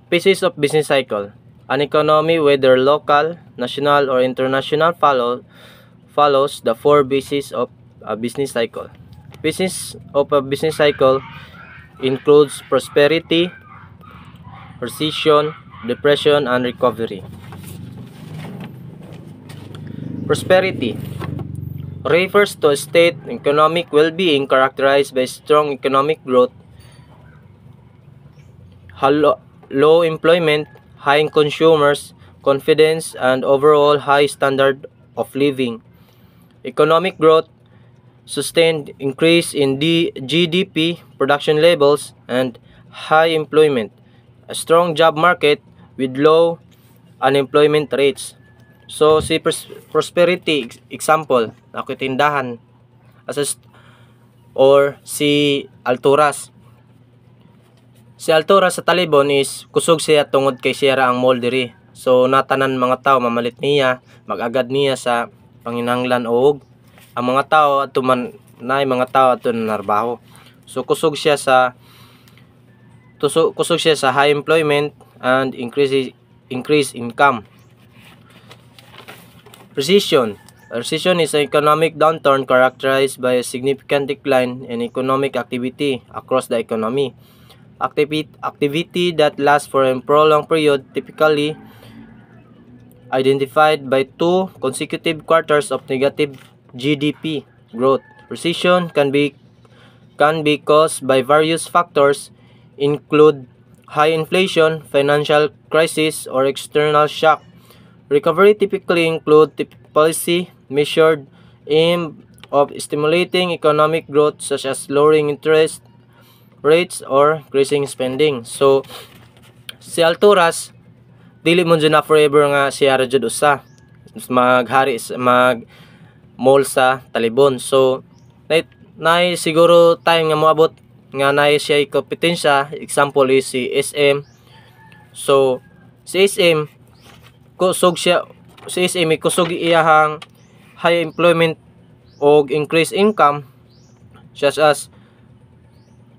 Pieces of business cycle. An economy, whether local, national, or international, follows the four bases of a business cycle. Pieces of a business cycle includes prosperity, recession, depression, and recovery. Prosperity refers to a state of economic well-being characterized by strong economic growth, low employment, high consumers' confidence, and overall high standard of living. Economic growth, sustained increase in GDP, production levels, and high employment. A strong job market with low unemployment rates. So, si prosperity, example, ako tindahan, or si Alturas. Si Alturas sa Talibon is kusog siya tungod kay siya ra ang mall diri. So natanan mga tao mamalit niya, magagad niya sa panginahanglan og ang mga tao ato man nay mga tao ato nanarbaho. So kusog siya sa high employment and increase income. Recession. A recession is an economic downturn characterized by a significant decline in economic activity across the economy. Activity that lasts for a prolonged period, typically identified by 2 consecutive quarters of negative GDP growth. Recession can be caused by various factors, include high inflation, financial crisis, or external shock. Recovery typically include policy measured aim of stimulating economic growth, such as lowering interest rates or increasing spending. So si Alturas dili mo dyan na forever nga siya ra jud usa mag mall sa Talibon. So nay siguro time nga moabot nga nay siya kompetensya. Example is si SM. So si SM kusog iyahang high employment og increased income, such as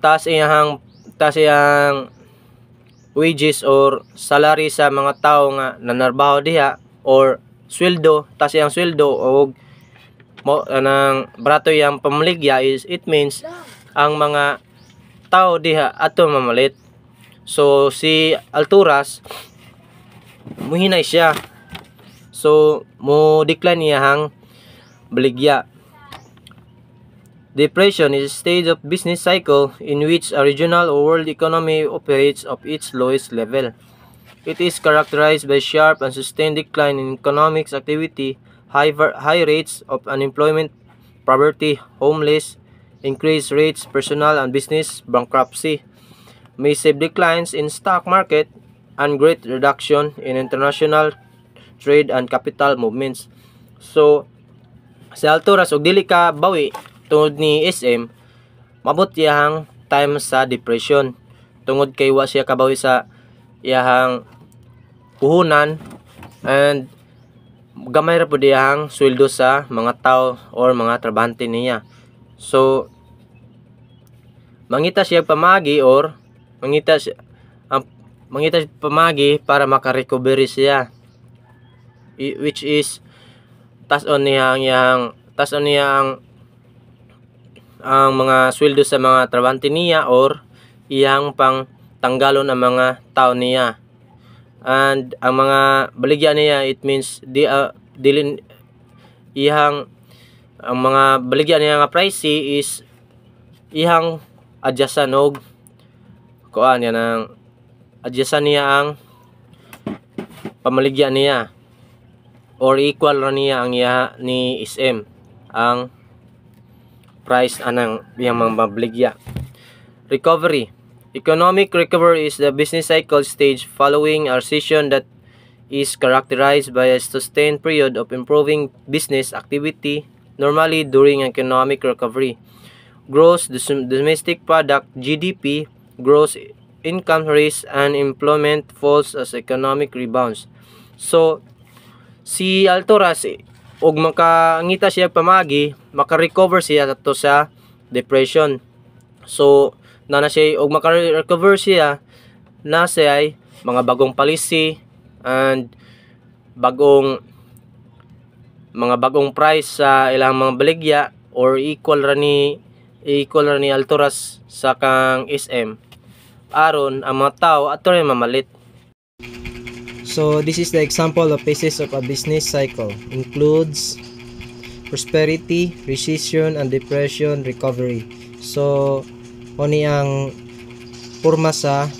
taas iyang wages or salary sa mga tao nga nanarbaho diha, or sweldo, taas iyang sweldo og nang brato iyang pamaligya. It means ang mga tao diha ato mamalit. So si Alturas muhinay siya, so mo decline iyang baligya. Depression is a stage of business cycle in which a regional or world economy operates at its lowest level. It is characterized by sharp and sustained decline in economic activity, high rates of unemployment, poverty, homeless, increased rates, personal and business bankruptcy, massive declines in stock market, and great reduction in international trade and capital movements. So si Alturas og dili ka bawi tungod ni SM, mabot iyang time sa depression tungod kay wa siya kabawi sa iyang puhunan, and gamay ra pud iyang sweldo sa mga tao or mga trabahante niya. So mangita siya pamagi or mangita pamagi para makarecovery siya, which is tas-on niya ang mga sweldo sa mga trabahante niya or iyang pang tanggalon ang mga tao niya. And ang mga baligya niya, it means ang mga baligya niya nga pricey is ihang adjustan og kuan yan ang adjustan niya ang pamaligya niya, or equal ra niya ang ni SM ang price anang iyang mga baligya. Recovery. Economic recovery is the business cycle stage following a recession that is characterized by a sustained period of improving business activity, normally during economic recovery. Gross domestic product GDP, gross income raise, and employment falls as economic rebounds. So si Alturas og makangita siya pamagi, maka-recover siya to sa depression. So na siya og maka-recover siya na siya ay mga bagong policy and mga bagong price sa ilang mga baligya or equal ra ni alturas sa kang SM aron ang mga tao ato rin mamalit. So this is the example of phases of a business cycle. Includes prosperity, recession, and depression, recovery. So oni ang porma sa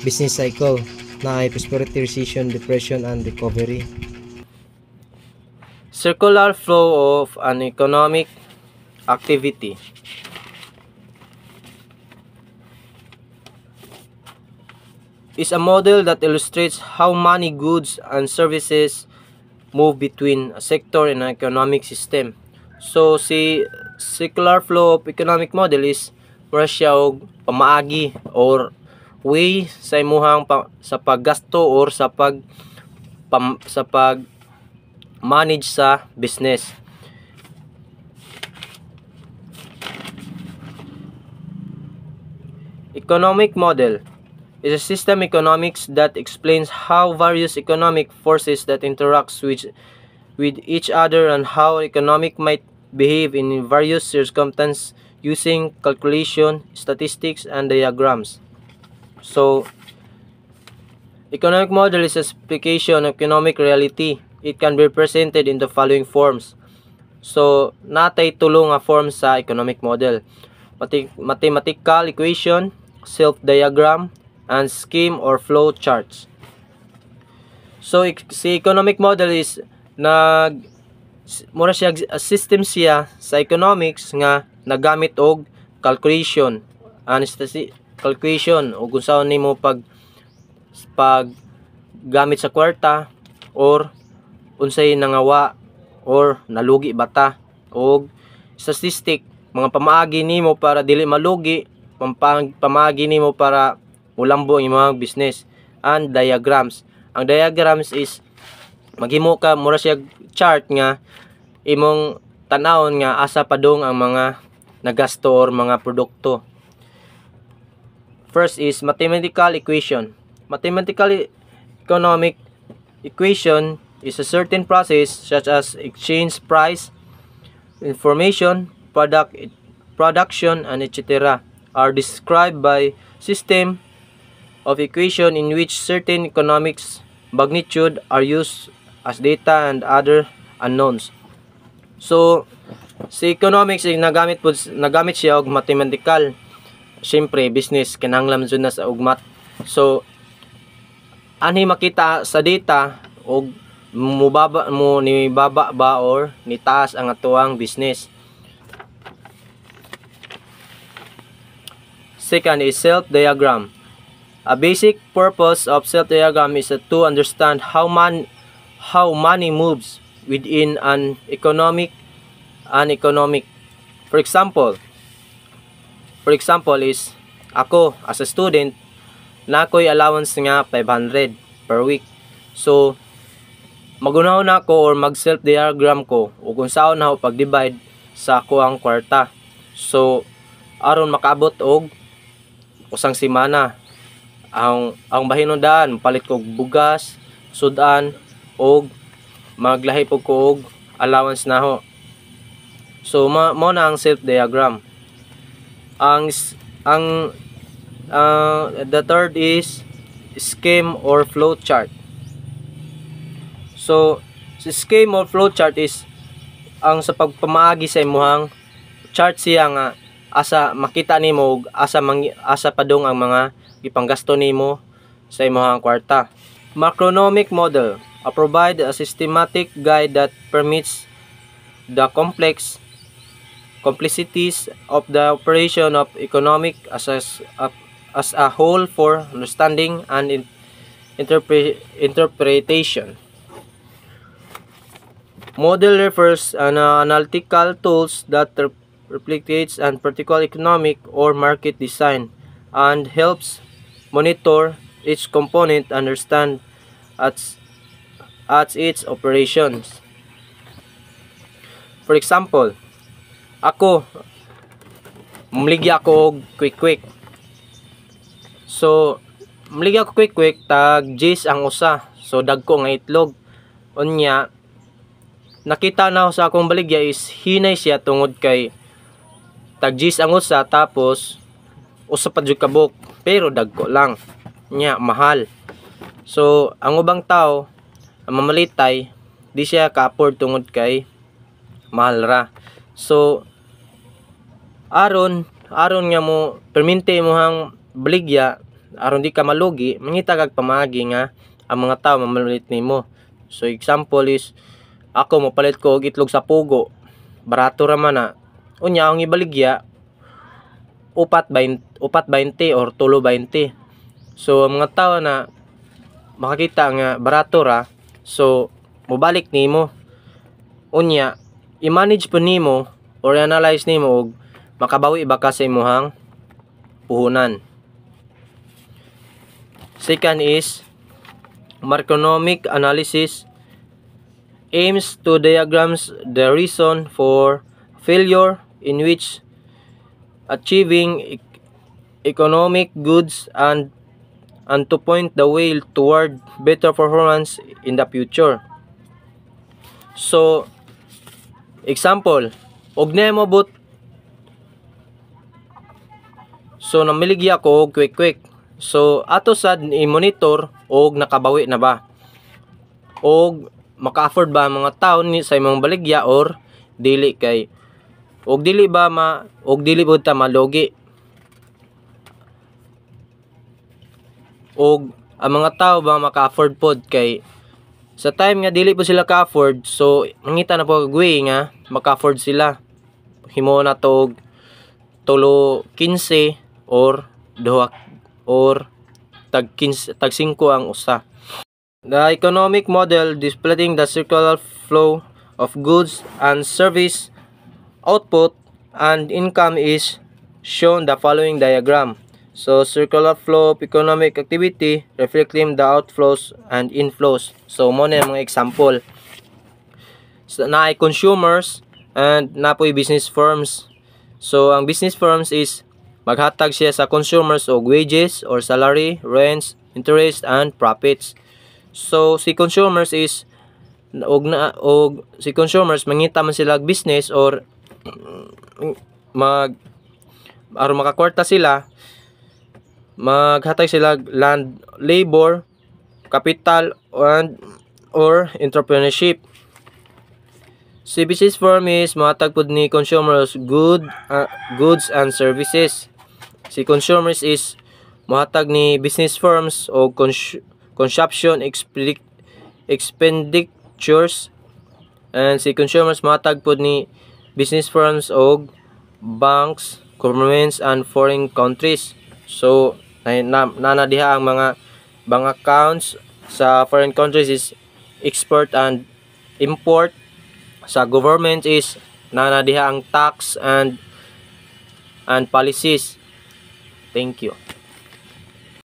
business cycle na ay prosperity, recession, depression, and recovery. Circular flow of an economic activity. Is a model that illustrates how money, goods, and services move between a sector and an economic system. So, si circular flow of economic model is mura siya og pamaagi or way sa imuhang sa paggasto or sa pag manage sa business. Economic model is a system economics that explains how various economic forces that interacts with each other and how economic might behave in various circumstances using calculation, statistics, and diagrams. So, economic model is a application of economic reality. It can be represented in the following forms. So, natay tulong nga form sa economic model. Mathematical equation, self-diagram, and scheme or flow charts. So si economic model is mura siya system siya sa economics nga nagamit og calculation and calculation o kung saan nimo pag gamit sa kwarta or unsay nangawa or nalugi bata og statistic mga pamaagi nimo para dili malugi, pamaagi nimo para ulambo ang imong business, and diagrams. Ang diagrams is maghimo ka mura siya chart nga imong tanawon nga asa padung ang mga nagasto or mga produkto. First is mathematical equation. Mathematical economic equation is a certain process such as exchange price, information, production, and etc. are described by system of equation in which certain economics magnitude are used as data and other unknowns. So, si economics ay nagamit siya og mathematical. Siyempre, business kinahanglan jud na sa ugmat. So, ani makita sa data og ni baba ba or ni taas ang atuang business. Second is self-diagram. A basic purpose of self-diagram is to understand how money moves within an economic. For example is ako as a student na ako'y allowance nga 500 per week. So magunaw na ako or mag self-diagram ko o kung saan na ako pag-divide sa ako ang kwarta. So aron makaabot og usang semana ang bahinundan palit kog bugas, sudan og maglahi pog ko og allowance na ho. So mo na ang self diagram. The third is scheme or flow chart. So si scheme or flow chart is ang sa pagpamaagi sa imuhang chart siya nga asa makita nimo asa padung ang mga ipanggasto nimo sa imong kwarta. Macroeconomic model provide a systematic guide that permits the complexities of the operation of economic as a whole for understanding and interpretation. Model refers an analytical tools that replicates and particular economic or market design and helps monitor each component, understand at its operations. For example, ako mamligya ko og quick. So maligya ko quick tag G's ang usa. So dagko nga itlog. Unya nakita na ako sa akong baligya is hinay siya tungod kay tag G's ang usa tapos usa pa jud kabuk pero dagko lang. Nya mahal. So ang ubang tao ang mamalitay di siya ka-afford tungod kay mahal ra. So aron nga mo perminti mo hang baligya aron di ka malugi, mangita kag pamaagi nga ang mga tao mamalit nimo. So example is ako mopalit ko og itlog sa pugo, barato ra man na. Unya ang ibaligya upat 20 or 3.20. So ang mga tao na makakita nga barato ra, so mobalik nimo. Unya i-manage po nimo or analyze nimo og makabawi ba ka sa imong puhunan. Second is macroeconomic analysis aims to diagrams the reason for failure in which achieving economic goods and to point the way toward better performance in the future. So example, og nemobot. So namiligya ko og quick. So ato sad i-monitor og nakabawi na ba? Og maka-afford ba ang mga tao ni sa imong baligya or dili kay og dili pud ta malugi. Og ang mga tao ba maka-afford pod kay sa time nga dili po sila ka-afford, so mangita na po kagwi nga maka-afford sila. Himo na to og 3.15 or tag 5 ang usa. The economic model displaying the circular flow of goods and service output and income is shown the following diagram. So circular flow of economic activity reflecting the outflows and inflows. So mo na mga example. So, naay consumers and napoy business firms. So ang business firms is maghatag siya sa consumers og wages or salary, rents, interest and profits. So si consumers is si consumers mangita man sila og business or aron makakwarta sila, maghatag sila land, labor, capital or entrepreneurship. Si business firm is mahatag pud ni consumers goods and services. Si consumers is mohatag ni business firms o consumption expenditures, and si consumers mohatag pud ni business firms o banks, governments and foreign countries. So nana diha ang mga bank accounts sa foreign countries is export and import. Sa government is nana diha ang tax and policies. Thank you.